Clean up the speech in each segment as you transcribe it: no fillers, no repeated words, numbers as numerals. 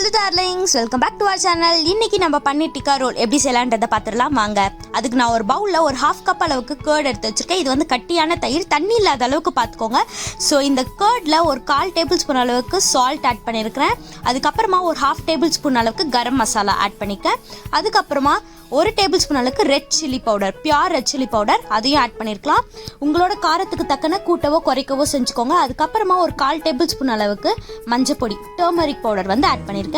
Hello darlings, welcome back to our channel. இன்னைக்கு நம்ம paneer tikka role எப்படி செய்யலாம்ன்றதை பார்த்துடலாம் வாங்க. அதுக்கு நான் ஒரு பவுலில் ஒரு ஹாஃப் கப் அளவுக்கு கர்ட் எடுத்து வச்சிருக்கேன். இது வந்து கட்டியான தயிர், தண்ணி இல்லாத அளவுக்கு பார்த்துக்கோங்க. ஸோ இந்த கர்டில் ஒரு 1/4 டேபிள் ஸ்பூன் அளவுக்கு சால்ட் ஆட் பண்ணியிருக்கிறேன். அதுக்கப்புறமா ஒரு 1/2 டேபிள் ஸ்பூன் அளவுக்கு கரம் மசாலா ஆட் பண்ணிக்கேன். அதுக்கப்புறமா 1 டேபிள் ஸ்பூன் அளவுக்கு red chilli powder, pure red chilli powder, அதையும் ஆட் பண்ணியிருக்கலாம். உங்களோட காரத்துக்கு தக்கன கூட்டவோ குறைக்கவோ செஞ்சுக்கோங்க. அதுக்கப்புறமா ஒரு 1/4 டேபிள் ஸ்பூன் அளவுக்கு மஞ்சப்பொடி, டர்மரிக் பவுடர் வந்து ஆட் பண்ணியிருக்கேன்.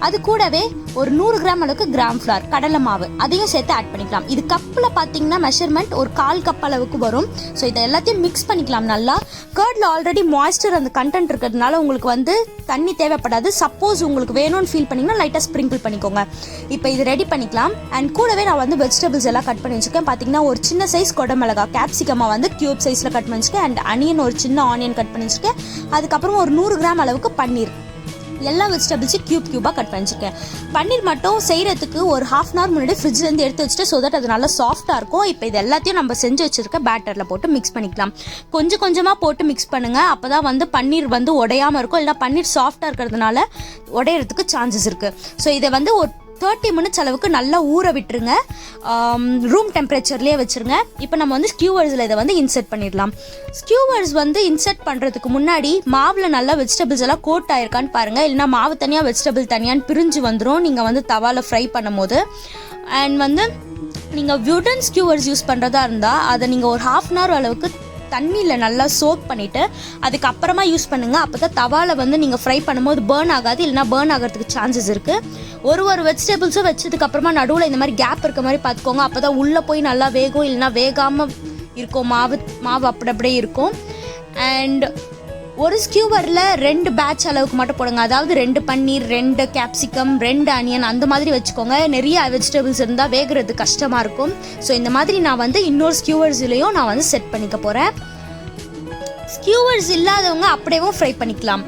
அது கூடவே ஒரு 100 கிராம் அளவுக்கு கிராம் ஃப்ளார், கடலை மாவு, அதையும் சேர்த்து ஆட் பண்ணிக்கலாம். இது கப்பில் பார்த்தீங்கன்னா மெஷர்மெண்ட் ஒரு 1/4 கப் அளவுக்கு வரும். ஸோ இதை எல்லாத்தையும் மிக்ஸ் பண்ணிக்கலாம் நல்லா. கர்டில் ஆல்ரெடி மாய்ஸ்சர் அந்த கண்டென்ட் இருக்கிறதுனால உங்களுக்கு வந்து தண்ணி தேவைப்படாது. சப்போஸ் உங்களுக்கு வேணும்னு ஃபீல் பண்ணிங்கன்னா லைட்டாக ஸ்ப்ரிங்கிள் பண்ணிக்கோங்க. இப்போ இது ரெடி பண்ணிக்கலாம். அண்ட் கூடவே நான் வந்து வெஜிடபிள்ஸ் எல்லாம் கட் பண்ணி வச்சுருக்கேன். பார்த்தீங்கன்னா ஒரு சின்ன சைஸ் கொடமிளகா, கேப்சிகமாக வந்து கியூப் சைஸில் கட் பண்ணி வச்சுருக்கேன். அண்ட் அனியன், ஒரு சின்ன ஆனியன் கட் பண்ணி வச்சுருக்கேன். அதுக்கப்புறம் ஒரு 100 கிராம் அளவுக்கு பன்னீர், எல்லா வெஜிடபிள்ஸையும் கியூபாக கட் பண்ணி வச்சுருக்கேன். பன்னீர் மட்டும் செய்கிறதுக்கு ஒரு 1/2 hour முன்னாடி ஃப்ரிட்ஜ்லேருந்து எடுத்து வச்சுட்டு ஸோ தட் அது நல்லா சாஃப்டாக இருக்கும். இப்போ இது எல்லாத்தையும் நம்ம செஞ்சு வச்சுருக்க பேட்டரில் போட்டு மிக்ஸ் பண்ணிக்கலாம். கொஞ்சம் கொஞ்சமாக போட்டு மிக்ஸ் பண்ணுங்கள். அப்போ தான் வந்து பன்னீர் வந்து உடையாமல் இருக்கும். இல்லைனா பன்னீர் சாஃப்டாக இருக்கிறதுனால உடையிறதுக்கு சான்சஸ் இருக்குது. ஸோ இதை வந்து ஒரு 30 minutes அளவுக்கு நல்லா ஊற விட்டுருங்க. ரூம் டெம்பரேச்சர்லேயே வச்சுருங்க. இப்போ நம்ம வந்து ஸ்கியூவர்ஸில் இதை வந்து இன்சர்ட் பண்ணிடலாம். ஸ்கியூவர்ஸ் வந்து இன்சர்ட் பண்ணுறதுக்கு முன்னாடி மாவில் நல்லா வெஜிடபிள்ஸ் எல்லாம் கோட் ஆயிருக்கான்னு பாருங்கள். இல்லைனா மாவு தனியாக வெஜிடபிள் தனியான்னு பிரிஞ்சு வந்துடும் நீங்கள் வந்து தவாவில் ஃப்ரை பண்ணும் போது. அண்ட் வந்து நீங்கள் வுடன் ஸ்கியூவர்ஸ் யூஸ் பண்ணுறதா இருந்தால் அதை நீங்கள் ஒரு 1/2 hour அளவுக்கு தண்ணியில் நல்லா சோக் பண்ணிவிட்டு அதுக்கப்புறமா யூஸ் பண்ணுங்கள். அப்போ தான் தவாவில் வந்து நீங்கள் ஃப்ரை பண்ணும்போது பேர்ன் ஆகாது. இல்லைனா பேர்ன் ஆகிறதுக்கு சான்சஸ் இருக்குது. ஒரு வெஜிடபிள்ஸும் வச்சதுக்கப்புறமா நடுவில் இந்த மாதிரி கேப் இருக்க மாதிரி பார்த்துக்கோங்க. அப்போ தான் உள்ளே போய் நல்லா வேகும். இல்லைனா வேகாமல் இருக்கும், மாவு அப்படியே இருக்கும். அண்ட் ஒரு ஸ்கியூவரில் 2 பேட்ச் அளவுக்கு மட்டும் போடுங்க. அதாவது 2 பன்னீர், 2 கேப்சிகம், 2 அனியன், அந்த மாதிரி வச்சுக்கோங்க. நிறைய வெஜிடபிள்ஸ் இருந்தால் வேகிறது கஷ்டமாக இருக்கும். ஸோ இந்த மாதிரி நான் வந்து இன்னொரு ஸ்கியூவர்ஸ்லேயும் நான் வந்து செட் பண்ணிக்க போகிறேன். ஸ்கியூவர்ஸ் இல்லாதவங்க அப்படியேவும் ஃப்ரை பண்ணிக்கலாம்.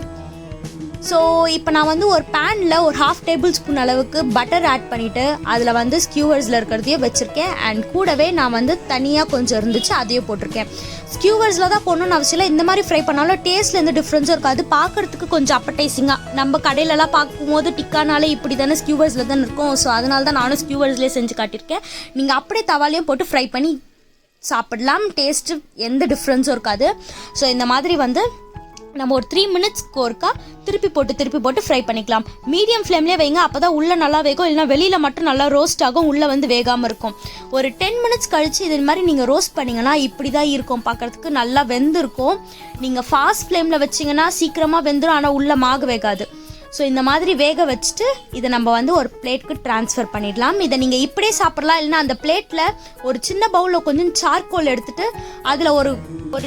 ஸோ இப்போ நான் வந்து ஒரு பேனில் ஒரு 1/2 டேபிள் ஸ்பூன் அளவுக்கு பட்டர் ஆட் பண்ணிவிட்டு அதில் வந்து ஸ்கியூவர்ஸில் இருக்கிறதையும் வச்சுருக்கேன். அண்ட் கூடவே நான் வந்து தனியாக கொஞ்சம் இருந்துச்சு, அதையும் போட்டிருக்கேன். ஸ்கியூவர்ஸில் தான் போடணும்னு அவசியம் இல்லை. இந்த மாதிரி ஃப்ரை பண்ணாலும் டேஸ்ட்டில் எந்த டிஃப்ரென்ஸும் இருக்காது. பார்க்குறதுக்கு கொஞ்சம் அப்படைசிங்காக, நம்ம கடையிலலாம் பார்க்கும்போது டிக்கானாலே இப்படி தானே ஸ்கியூவர்ஸில் தான் இருக்கும். ஸோ அதனால தான் நானும் ஸ்கியூவர்ஸ்லேயே செஞ்சு காட்டியிருக்கேன். நீங்கள் அப்படியே தவாலையும் போட்டு ஃப்ரை பண்ணி சாப்பிடலாம். டேஸ்ட்டு எந்த டிஃப்ரென்ஸும் இருக்காது. ஸோ இந்த மாதிரி வந்து நம்ம ஒரு 3 minutes ஒருக்கா திருப்பி போட்டு ஃப்ரை பண்ணிக்கலாம். மீடியம் ஃப்ளேம்லேயே வைங்க. அப்போ தான் உள்ளே நல்லா வேகும். இல்லைனா வெளியில் மட்டும் நல்லா ரோஸ்ட் ஆகும், உள்ளே வந்து வேகாமல் இருக்கும். ஒரு 10 minutes கழித்து இது மாதிரி நீங்கள் ரோஸ்ட் பண்ணிங்கன்னா இப்படி தான் இருக்கும். பார்க்குறதுக்கு நல்லா வெந்திருக்கும். நீங்கள் ஃபாஸ்ட் ஃப்ளேமில் வச்சிங்கன்னா சீக்கிரமாக வெந்துடும், ஆனால் உள்ளே மாவு வேகாது. ஸோ இந்த மாதிரி வேக வச்சுட்டு இதை நம்ம வந்து ஒரு பிளேட்டுக்கு ட்ரான்ஸ்ஃபர் பண்ணிடலாம். இதை நீங்கள் இப்படியே சாப்பிட்லாம். இல்லைனா அந்த பிளேட்டில் ஒரு சின்ன பவுலில் கொஞ்சம் சார்கோல் எடுத்துகிட்டு அதில் ஒரு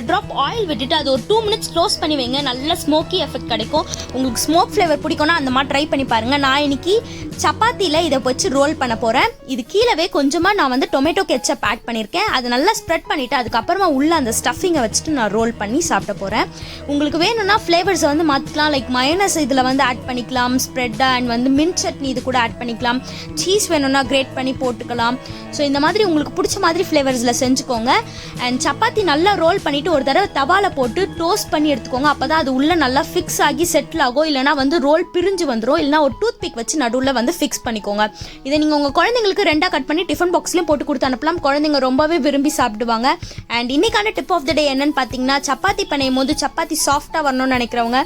ட்ராப் ஆயில் விட்டுட்டு அது ஒரு 2 minutes க்ளோஸ் பண்ணி வைங்க. நல்ல ஸ்மோக்கி எஃபெக்ட் கிடைக்கும். உங்களுக்கு ஸ்மோக் ஃப்ளேவர் பிடிக்கும்னா அந்த மாதிரி ட்ரை பண்ணி பாருங்கள். நான் இன்னைக்கு சப்பாத்தியில் இதை வச்சு ரோல் பண்ண போகிறேன். இது கீழவே கொஞ்சமாக நான் வந்து டொமேட்டோ கெச்சப் ஆட் பண்ணியிருக்கேன். அதை நல்லா ஸ்ப்ரெட் பண்ணிவிட்டு அதுக்கப்புறமா உள்ள அந்த ஸ்டஃபிங்கை வச்சுட்டு நான் ரோல் பண்ணி சாப்பிட போகிறேன். உங்களுக்கு வேணும்னா ஃப்ளேவர்ஸை வந்து மாற்றிக்கலாம். லைக் மயோனஸ் இதில் வந்து ஆட் பண்ணிக்கலாம், ஸ்ப்ரெட் அண்ட் வந்து மின்ட் சட்னி இது கூட ஆட் பண்ணிக்கலாம். சீஸ் வேணும்னா கிரேட் பண்ணி போட்டுக்கலாம். ஸோ இந்த மாதிரி உங்களுக்கு பிடிச்ச மாதிரி ஃப்ளேவர்ஸில் செஞ்சுக்கோங்க. அண்ட் சப்பாத்தி நல்லா ரோல் பண்ணிவிட்டு ஒரு தடவை தவாவில் போட்டு டோஸ்ட் பண்ணி எடுத்துக்கோங்க. அப்போ தான் அது உள்ளே நல்லா ஃபிக்ஸ் ஆகி செட்டில் ஆகும். இல்லைனா வந்து ரோல் பிரிஞ்சு வந்துடும். இல்லைனா ஒரு டூத் பிக் வச்சு நடுவில் வந்து ஃபிக்ஸ் பண்ணிக்கோங்க. இதை நீங்கள் உங்கள் குழந்தைங்களுக்கு 2 கட் பண்ணி டிஃபன் பாக்ஸ்லேயும் போட்டு கொடுத்து அனுப்பலாம். குழந்தைங்க ரொம்பவே விரும்பி சாப்பிடுவாங்க. அண்ட் இன்னைக்கான டிப் ஆஃப் த டே என்னன்னு பார்த்தீங்கன்னா, சப்பாத்தி பண்ணும் போது சப்பாத்தி சாஃப்டாக வரணும்னு நினைக்கிறவங்க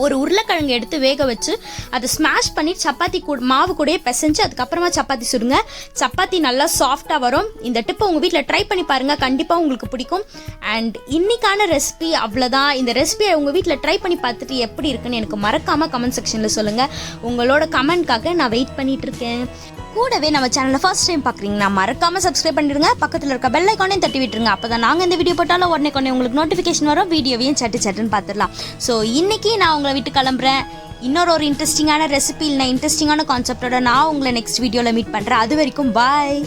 ஒரு உருளைக்கிழங்கு எடுத்து வேக வச்சு அதை ஸ்மாஷ் பண்ணி சப்பாத்தி மாவு கூடயே பிசைஞ்சு அதுக்கப்புறமா சப்பாத்தி சுடுங்க. சப்பாத்தி நல்லா சாஃப்டாக வரும். இந்த டிப்பை உங்கள் வீட்டில் ட்ரை பண்ணி பாருங்கள், கண்டிப்பாக உங்களுக்கு பிடிக்கும். அண்ட் இன்னைக்கான ரெசிபி அவ்வளோதான். இந்த ரெசிபியை உங்கள் வீட்டில் ட்ரை பண்ணி பார்த்துட்டு எப்படி இருக்குன்னு எனக்கு மறக்காமல் கமெண்ட் செக்ஷனில் சொல்லுங்கள். உங்களோட கமெண்ட்காக நான் வெயிட் பண்ணிகிட்டு இருக்கேன். கூடவே நம்ம சேனலை ஃபர்ஸ்ட் டைம் பார்க்குறீங்கன்னா மறக்காமல் சப்ஸ்கிரைப் பண்ணிடுங்க. பக்கத்தில் இருக்க பெல் ஐக்கானையும் தட்டி விட்டுருங்க. அப்போ தான் நாங்கள் இந்த வீடியோ போட்டாலும் உடனே உங்களுக்கு நோட்டிஃபிகேஷன் வரும். வீடியோவையும் சட்டுன்னு பார்த்துடலாம். ஸோ இன்றைக்கி நான் உங்களை விட்டு கிளம்புறேன். இன்னொரு இன்ட்ரெஸ்டிங்கான ரெசிபி இல்லைனா இன்ட்ரெஸ்டிங்கான கான்செப்டோட நான் உங்களை நெக்ஸ்ட் வீடியோவில் மீட் பண்ணுறேன். அது வரைக்கும் பாய்.